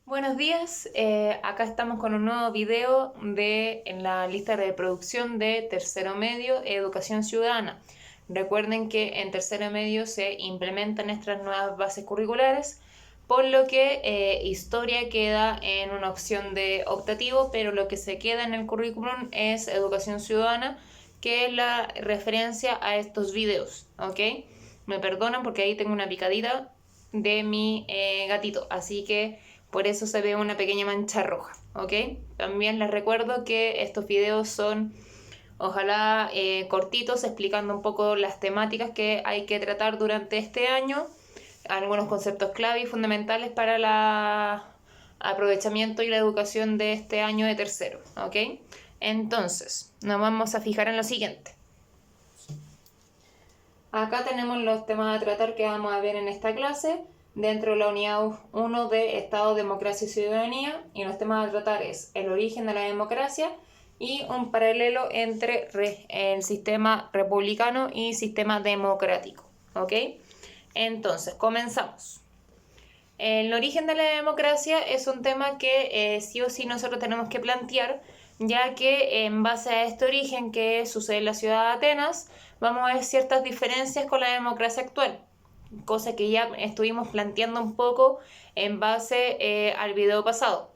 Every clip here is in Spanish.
Buenos días, acá estamos con un nuevo video en la lista de reproducción de Tercero Medio, Educación Ciudadana. Recuerden que en Tercero Medio se implementan estas nuevas bases curriculares, por lo que Historia queda en una opción de optativo, pero lo que se queda en el currículum es Educación Ciudadana, que es la referencia a estos videos, ¿ok? Me perdonan porque ahí tengo una picadita de mi gatito, así que por eso se ve una pequeña mancha roja, ¿ok? También les recuerdo que estos videos son, ojalá, cortitos, explicando un poco las temáticas que hay que tratar durante este año, algunos conceptos clave y fundamentales para el aprovechamiento y la educación de este año de tercero, ¿ok? Entonces, nos vamos a fijar en lo siguiente. Acá tenemos los temas a tratar que vamos a ver en esta clase dentro de la unidad 1 de Estado, Democracia y Ciudadanía, y los temas a tratar es el origen de la democracia y un paralelo entre el sistema republicano y sistema democrático, ¿ok? Entonces, comenzamos. El origen de la democracia es un tema que sí o sí nosotros tenemos que plantear, ya que en base a este origen que sucede en la ciudad de Atenas, vamos a ver ciertas diferencias con la democracia actual, cosa que ya estuvimos planteando un poco en base al video pasado.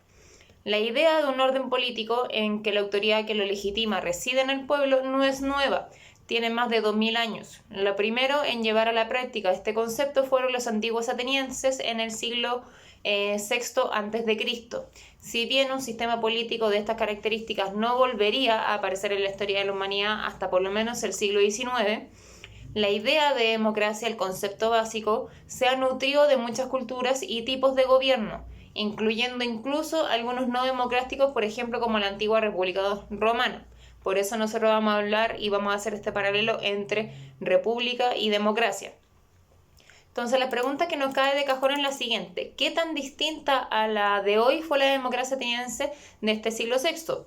La idea de un orden político en que la autoridad que lo legitima reside en el pueblo no es nueva, tiene más de 2000 años. Lo primero en llevar a la práctica este concepto fueron los antiguos atenienses en el siglo VI a.C. Si bien un sistema político de estas características no volvería a aparecer en la historia de la humanidad hasta por lo menos el siglo XIX, la idea de democracia, el concepto básico, se ha nutrido de muchas culturas y tipos de gobierno, incluyendo incluso algunos no democráticos, por ejemplo, como la antigua República Romana. Por eso nosotros vamos a hablar y vamos a hacer este paralelo entre república y democracia. Entonces la pregunta que nos cae de cajón es la siguiente: ¿qué tan distinta a la de hoy fue la democracia ateniense de este siglo VI?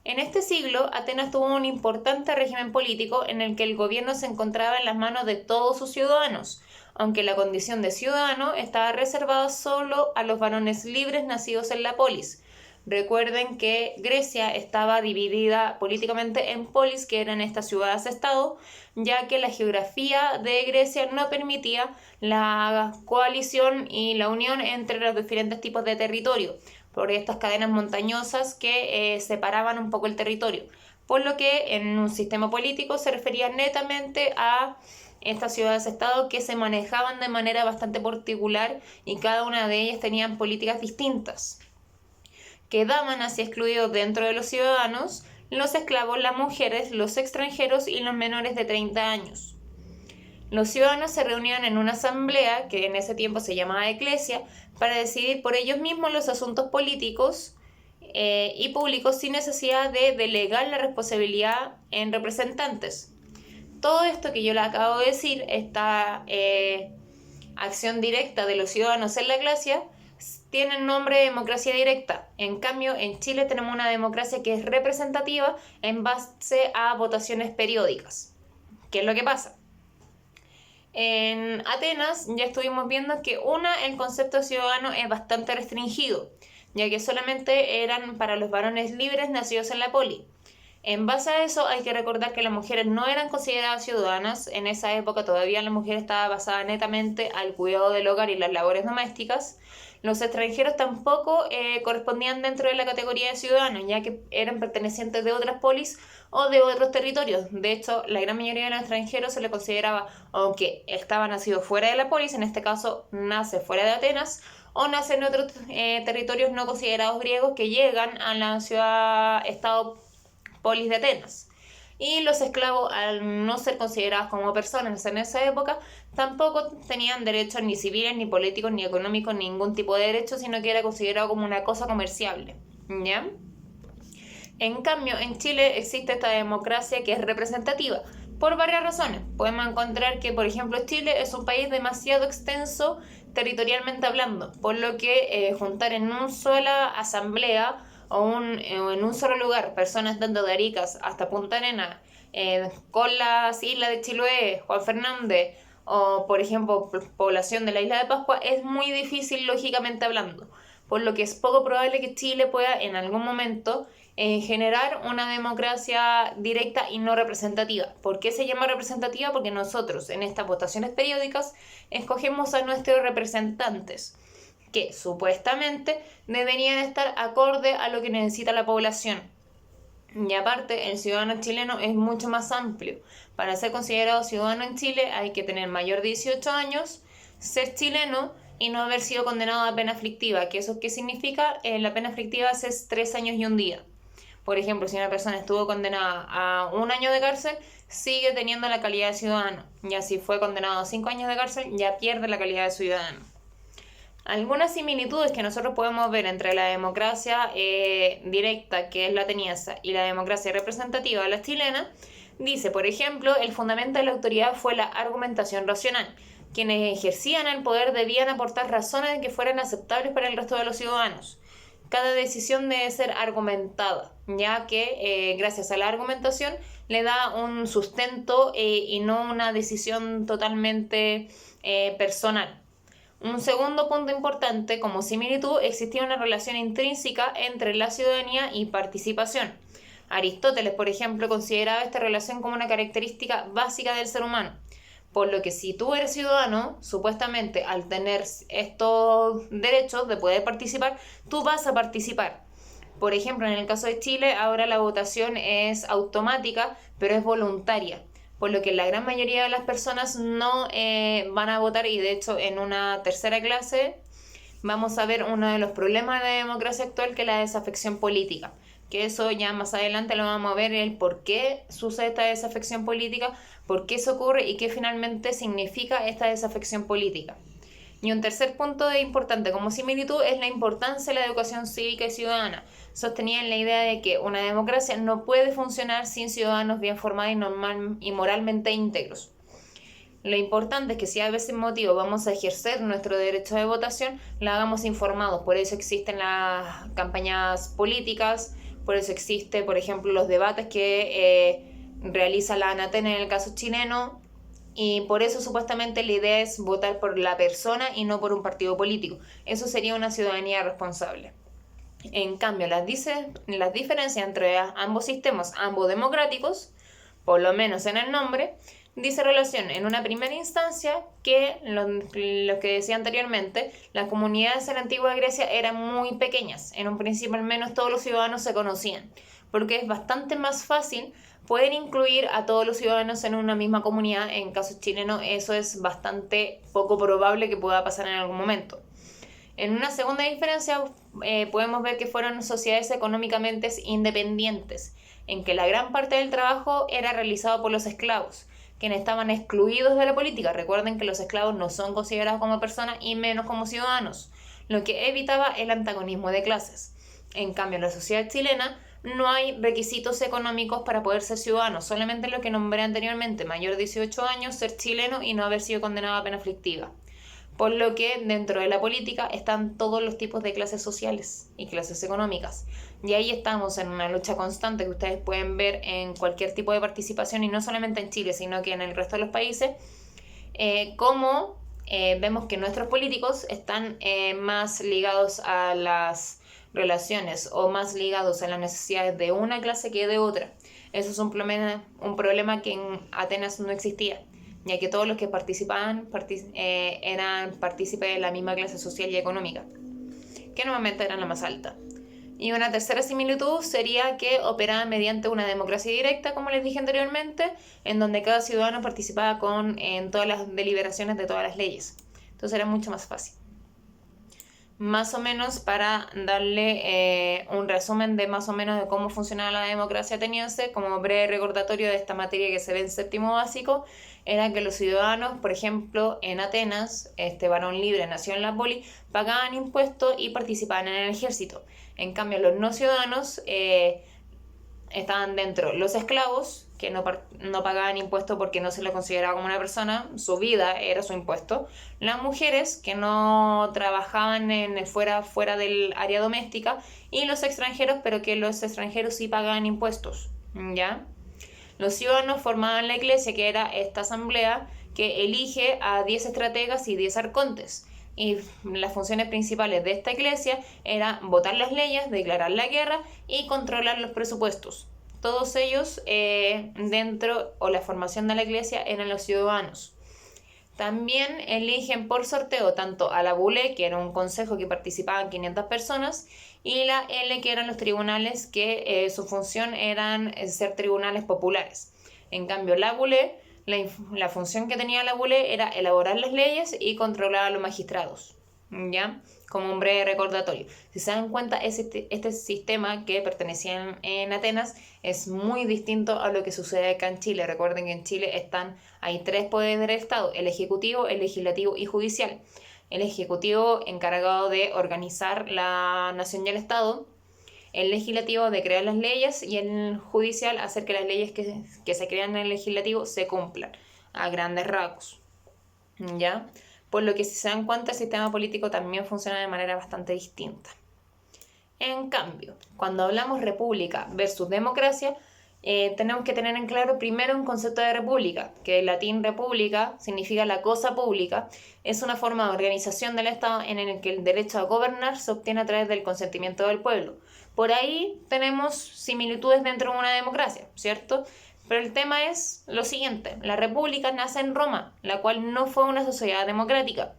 En este siglo, Atenas tuvo un importante régimen político en el que el gobierno se encontraba en las manos de todos sus ciudadanos, aunque la condición de ciudadano estaba reservada solo a los varones libres nacidos en la polis. Recuerden que Grecia estaba dividida políticamente en polis, que eran estas ciudades-estado, ya que la geografía de Grecia no permitía la coalición y la unión entre los diferentes tipos de territorio, por estas cadenas montañosas que separaban un poco el territorio, por lo que en un sistema político se refería netamente a estas ciudades-estado que se manejaban de manera bastante particular y cada una de ellas tenían políticas distintas. Quedaban así excluidos dentro de los ciudadanos los esclavos, las mujeres, los extranjeros y los menores de 30 años. Los ciudadanos se reunían en una asamblea, que en ese tiempo se llamaba eclesia, para decidir por ellos mismos los asuntos políticos y públicos sin necesidad de delegar la responsabilidad en representantes. Todo esto que yo le acabo de decir, esta acción directa de los ciudadanos en la eclesia, tiene el nombre de democracia directa. En cambio, en Chile tenemos una democracia que es representativa en base a votaciones periódicas. ¿Qué es lo que pasa? En Atenas ya estuvimos viendo que el concepto de ciudadano es bastante restringido, ya que solamente eran para los varones libres nacidos en la poli. En base a eso hay que recordar que las mujeres no eran consideradas ciudadanas. En esa época todavía la mujer estaba basada netamente al cuidado del hogar y las labores domésticas. Los extranjeros tampoco correspondían dentro de la categoría de ciudadanos, ya que eran pertenecientes de otras polis o de otros territorios. De hecho, la gran mayoría de los extranjeros se les consideraba, aunque estaba nacido fuera de la polis, en este caso nace fuera de Atenas, o nace en otros territorios no considerados griegos que llegan a la ciudad-estado polis de Atenas. Y los esclavos, al no ser considerados como personas en esa época, tampoco tenían derechos ni civiles, ni políticos, ni económicos, ningún tipo de derecho, sino que era considerado como una cosa comerciable, ¿ya? En cambio, en Chile existe esta democracia que es representativa, por varias razones. Podemos encontrar que, por ejemplo, Chile es un país demasiado extenso territorialmente hablando, por lo que juntar en una sola asamblea o en un solo lugar personas tanto de Aricas hasta Punta Arenas, con las islas de Chiloé, Juan Fernández o por ejemplo población de la isla de Pascua, es muy difícil lógicamente hablando. por lo que es poco probable que Chile pueda en algún momento generar una democracia directa y no representativa. ¿Por qué se llama representativa? Porque nosotros en estas votaciones periódicas escogemos a nuestros representantes, que supuestamente deberían estar acorde a lo que necesita la población. Y aparte, el ciudadano chileno es mucho más amplio. Para ser considerado ciudadano en Chile hay que tener mayor de 18 años, ser chileno y no haber sido condenado a pena aflictiva. ¿Eso qué significa? La pena aflictiva es 3 años y un día. Por ejemplo, si una persona estuvo condenada a 1 año de cárcel, sigue teniendo la calidad de ciudadano. Ya si fue condenado a 5 años de cárcel, ya pierde la calidad de ciudadano. Algunas similitudes que nosotros podemos ver entre la democracia directa, que es la ateniense, y la democracia representativa, la chilena, dice, por ejemplo, el fundamento de la autoridad fue la argumentación racional. Quienes ejercían el poder debían aportar razones que fueran aceptables para el resto de los ciudadanos. Cada decisión debe ser argumentada, ya que gracias a la argumentación le da un sustento y no una decisión totalmente personal. Un segundo punto importante, como similitud, existía una relación intrínseca entre la ciudadanía y participación. Aristóteles, por ejemplo, consideraba esta relación como una característica básica del ser humano. Por lo que si tú eres ciudadano, supuestamente al tener estos derechos de poder participar, tú vas a participar. Por ejemplo, en el caso de Chile, ahora la votación es automática, pero es voluntaria. Por lo que la gran mayoría de las personas no van a votar, y de hecho en una tercera clase vamos a ver uno de los problemas de la democracia actual, que es la desafección política. Que eso ya más adelante lo vamos a ver, el por qué sucede esta desafección política, por qué eso ocurre y qué finalmente significa esta desafección política. Y un tercer punto importante como similitud es la importancia de la educación cívica y ciudadana. Sostenían la idea de que una democracia no puede funcionar sin ciudadanos bien formados y moralmente íntegros. Lo importante es que si a veces motivo vamos a ejercer nuestro derecho de votación, lo hagamos informados. Por eso existen las campañas políticas, por eso existe, por ejemplo, los debates que realiza la ANATEN en el caso chileno, y por eso supuestamente la idea es votar por la persona y no por un partido político. Eso sería una ciudadanía responsable. En cambio, las diferencias entre ambos sistemas, ambos democráticos, por lo menos en el nombre, dice relación en una primera instancia que, lo que decía anteriormente, las comunidades en la antigua Grecia eran muy pequeñas. En un principio al menos todos los ciudadanos se conocían, porque es bastante más fácil poder incluir a todos los ciudadanos en una misma comunidad. En caso chileno eso es bastante poco probable que pueda pasar en algún momento. En una segunda diferencia podemos ver que fueron sociedades económicamente independientes, en que la gran parte del trabajo era realizado por los esclavos, quienes estaban excluidos de la política. Recuerden que los esclavos no son considerados como personas y menos como ciudadanos, lo que evitaba el antagonismo de clases. En cambio, en la sociedad chilena no hay requisitos económicos para poder ser ciudadano, solamente lo que nombré anteriormente, mayor de 18 años, ser chileno y no haber sido condenado a pena aflictiva. Por lo que dentro de la política están todos los tipos de clases sociales y clases económicas. Y ahí estamos en una lucha constante que ustedes pueden ver en cualquier tipo de participación, y no solamente en Chile, sino que en el resto de los países, cómo vemos que nuestros políticos están más ligados a las relaciones o más ligados a las necesidades de una clase que de otra. Eso es un problema que en Atenas no existía, ya que todos los que participaban eran partícipes de la misma clase social y económica, que normalmente eran la más alta. Y una tercera similitud sería que operaban mediante una democracia directa, como les dije anteriormente, en donde cada ciudadano participaba en todas las deliberaciones de todas las leyes. Entonces era mucho más fácil. Más o menos para darle un resumen de más o menos de cómo funcionaba la democracia ateniense, como breve recordatorio de esta materia que se ve en séptimo básico, era que los ciudadanos, por ejemplo, en Atenas, este varón libre nació en la poli, pagaban impuestos y participaban en el ejército. En cambio, los no ciudadanos estaban dentro. Los esclavos, que no pagaban impuestos porque no se les consideraba como una persona, su vida era su impuesto. Las mujeres, que no trabajaban fuera del área doméstica. Y los extranjeros, pero que los extranjeros sí pagaban impuestos, ¿ya? Los ciudadanos formaban la iglesia, que era esta asamblea que elige a 10 estrategas y 10 arcontes. y las funciones principales de esta iglesia era votar las leyes, declarar la guerra y controlar los presupuestos. Todos ellos dentro o la formación de la iglesia eran los ciudadanos. También eligen por sorteo tanto a la Bule, que era un consejo que participaban 500 personas, y la L, que eran los tribunales, que su función eran ser tribunales populares. En cambio, la Bule, la función que tenía la Bule era elaborar las leyes y controlar a los magistrados, ¿ya? Como un breve recordatorio. Si se dan cuenta, este sistema que pertenecía en Atenas es muy distinto a lo que sucede acá en Chile. Recuerden que en Chile hay 3 poderes del Estado: el ejecutivo, el legislativo y judicial. El ejecutivo encargado de organizar la nación y el Estado, el legislativo de crear las leyes y el judicial hacer que las leyes que se crean en el legislativo se cumplan a grandes rasgos, ¿ya? Por lo que, si se dan cuenta, el sistema político también funciona de manera bastante distinta. En cambio, cuando hablamos república versus democracia, tenemos que tener en claro primero un concepto de república, que en latín república significa la cosa pública. Es una forma de organización del Estado en el que el derecho a gobernar se obtiene a través del consentimiento del pueblo. Por ahí tenemos similitudes dentro de una democracia, ¿cierto? Pero el tema es lo siguiente: la república nace en Roma, la cual no fue una sociedad democrática.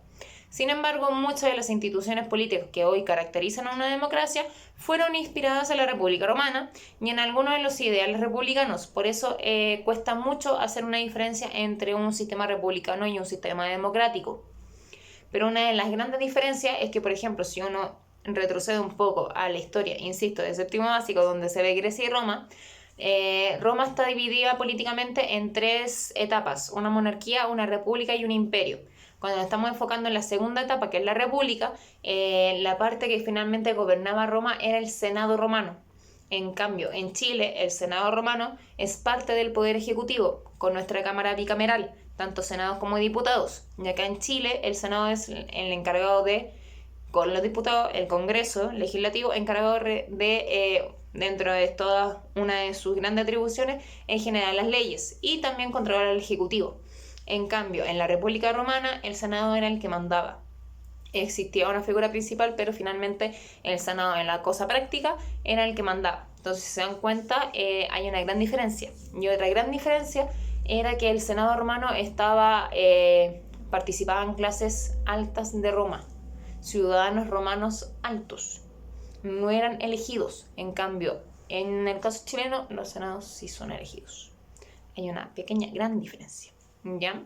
Sin embargo, muchas de las instituciones políticas que hoy caracterizan a una democracia fueron inspiradas en la República Romana y en algunos de los ideales republicanos. Por eso cuesta mucho hacer una diferencia entre un sistema republicano y un sistema democrático. Pero una de las grandes diferencias es que, por ejemplo, si uno retrocede un poco a la historia, insisto, de séptimo básico, donde se ve Grecia y Roma, Roma está dividida políticamente en 3 etapas: una monarquía, una república y un imperio. Cuando nos estamos enfocando en la segunda etapa, que es la república, la parte que finalmente gobernaba Roma era el Senado romano. En cambio, en Chile, el Senado romano es parte del Poder Ejecutivo, con nuestra Cámara bicameral, tanto senados como diputados. Y acá en Chile, el Senado es el encargado de, con los diputados, el Congreso Legislativo, encargado de dentro de toda una de sus grandes atribuciones, en generar las leyes y también controlar al Ejecutivo. En cambio, en la República Romana, el Senado era el que mandaba. Existía una figura principal, pero finalmente el Senado, en la cosa práctica, era el que mandaba. Entonces, si se dan cuenta, hay una gran diferencia. Y otra gran diferencia era que el Senado romano participaban clases altas de Roma, ciudadanos romanos altos. No eran elegidos. En cambio, en el caso chileno, los senados sí son elegidos. Hay una gran diferencia, ¿ya?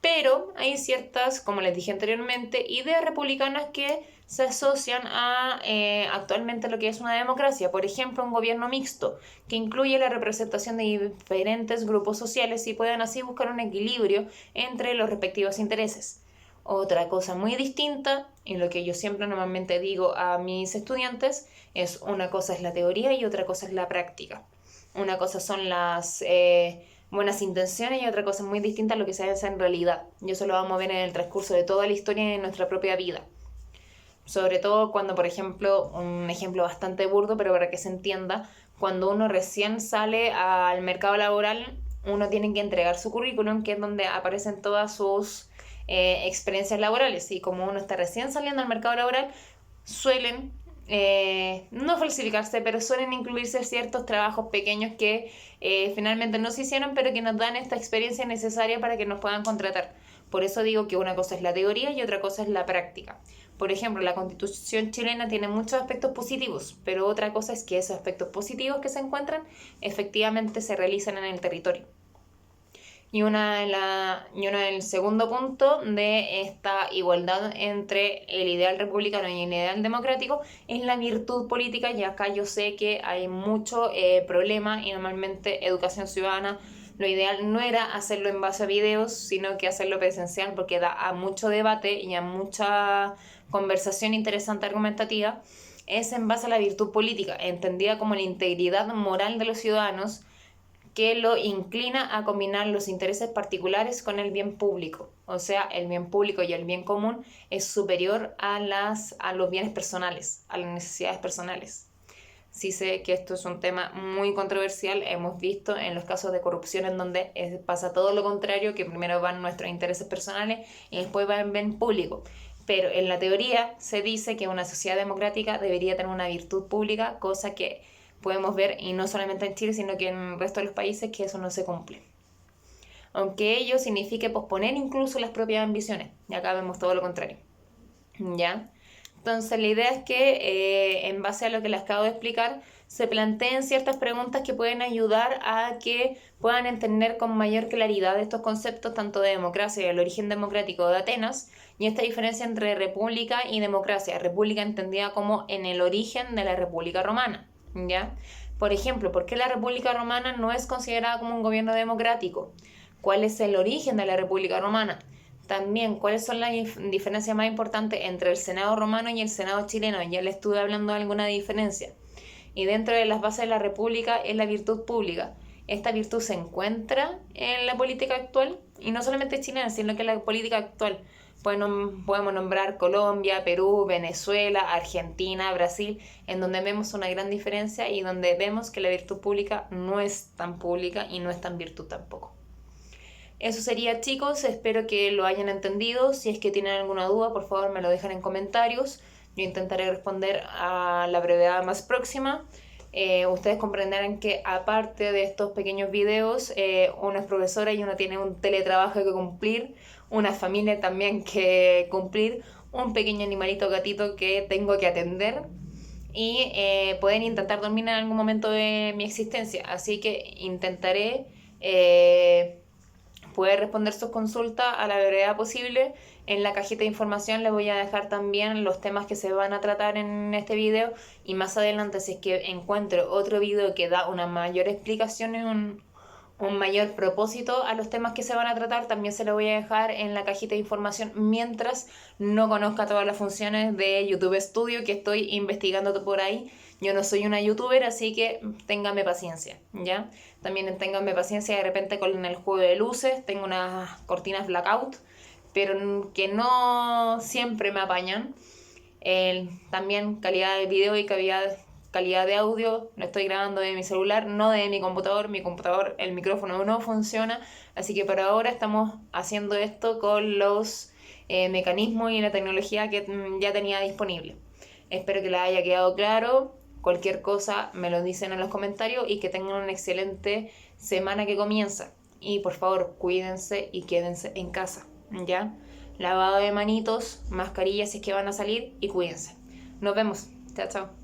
Pero hay ciertas, como les dije anteriormente, ideas republicanas que se asocian a actualmente lo que es una democracia. Por ejemplo, un gobierno mixto, que incluye la representación de diferentes grupos sociales y puedan así buscar un equilibrio entre los respectivos intereses. Otra cosa muy distinta, y lo que yo siempre normalmente digo a mis estudiantes, es una cosa es la teoría y otra cosa es la práctica. Una cosa son las buenas intenciones y otra cosa muy distinta a lo que se hace en realidad. Y eso lo vamos a ver en el transcurso de toda la historia y en nuestra propia vida. Sobre todo cuando, por ejemplo, un ejemplo bastante burdo, pero para que se entienda, cuando uno recién sale al mercado laboral, uno tiene que entregar su currículum, que es donde aparecen todas sus experiencias laborales. Y como uno está recién saliendo al mercado laboral, suelen no falsificarse, pero suelen incluirse ciertos trabajos pequeños que finalmente no se hicieron, pero que nos dan esta experiencia necesaria para que nos puedan contratar. Por eso digo que una cosa es la teoría y otra cosa es la práctica. Por ejemplo, la Constitución chilena tiene muchos aspectos positivos, pero otra cosa es que esos aspectos positivos que se encuentran efectivamente se realizan en el territorio. Y el segundo punto de esta igualdad entre el ideal republicano y el ideal democrático es la virtud política, y acá yo sé que hay mucho problema, y normalmente educación ciudadana, lo ideal no era hacerlo en base a videos, sino que hacerlo presencial, porque da a mucho debate y a mucha conversación interesante argumentativa. Es en base a la virtud política, entendida como la integridad moral de los ciudadanos, que lo inclina a combinar los intereses particulares con el bien público. O sea, el bien público y el bien común es superior a los bienes personales, a las necesidades personales. Sí sé que esto es un tema muy controversial. Hemos visto en los casos de corrupción en donde pasa todo lo contrario, que primero van nuestros intereses personales y después va el bien público. pero en la teoría se dice que una sociedad democrática debería tener una virtud pública, cosa que podemos ver, y no solamente en Chile, sino que en el resto de los países, que eso no se cumple. Aunque ello signifique posponer incluso las propias ambiciones, y acá vemos todo lo contrario. ¿Ya? Entonces la idea es que en base a lo que les acabo de explicar, se planteen ciertas preguntas que pueden ayudar a que puedan entender con mayor claridad estos conceptos tanto de democracia y el origen democrático de Atenas, y esta diferencia entre república y democracia, república entendida como en el origen de la República Romana, ¿ya? Por ejemplo, ¿por qué la República Romana no es considerada como un gobierno democrático? ¿Cuál es el origen de la República Romana? También, ¿cuáles son las diferencias más importantes entre el Senado romano y el Senado chileno? Ya le estuve hablando de alguna diferencia. Y dentro de las bases de la República es la virtud pública. Esta virtud se encuentra en la política actual, y no solamente chilena, sino que en la política actual. Podemos nombrar Colombia, Perú, Venezuela, Argentina, Brasil, en donde vemos una gran diferencia y donde vemos que la virtud pública no es tan pública y no es tan virtud tampoco. Eso sería, chicos, espero que lo hayan entendido. Si es que tienen alguna duda, por favor me lo dejan en comentarios. Yo intentaré responder a la brevedad más próxima. Ustedes comprenderán que aparte de estos pequeños videos, uno es profesora y uno tiene un teletrabajo que cumplir, una familia también que cumplir, un pequeño animalito gatito que tengo que atender, y pueden intentar dormir en algún momento de mi existencia. Así que intentaré poder responder sus consultas a la brevedad posible. En la cajita de información les voy a dejar también los temas que se van a tratar en este video, y más adelante, si es que encuentro otro video que da una mayor explicación y un mayor propósito a los temas que se van a tratar, también se lo voy a dejar en la cajita de información mientras no conozca todas las funciones de YouTube Studio que estoy investigando por ahí. Yo no soy una youtuber, así que ténganme paciencia, ¿ya? También ténganme paciencia de repente con el juego de luces. Tengo unas cortinas blackout, pero que no siempre me apañan. También calidad de video y calidad de audio, lo estoy grabando de mi celular, no de mi computador. Mi computador, el micrófono no funciona, así que por ahora estamos haciendo esto con los mecanismos y la tecnología que ya tenía disponible. Espero que les haya quedado claro. Cualquier cosa me lo dicen en los comentarios, y que tengan una excelente semana que comienza. Y por favor, cuídense y quédense en casa, ¿ya? Lavado de manitos, mascarillas si es que van a salir, y cuídense. Nos vemos. Chao, chao.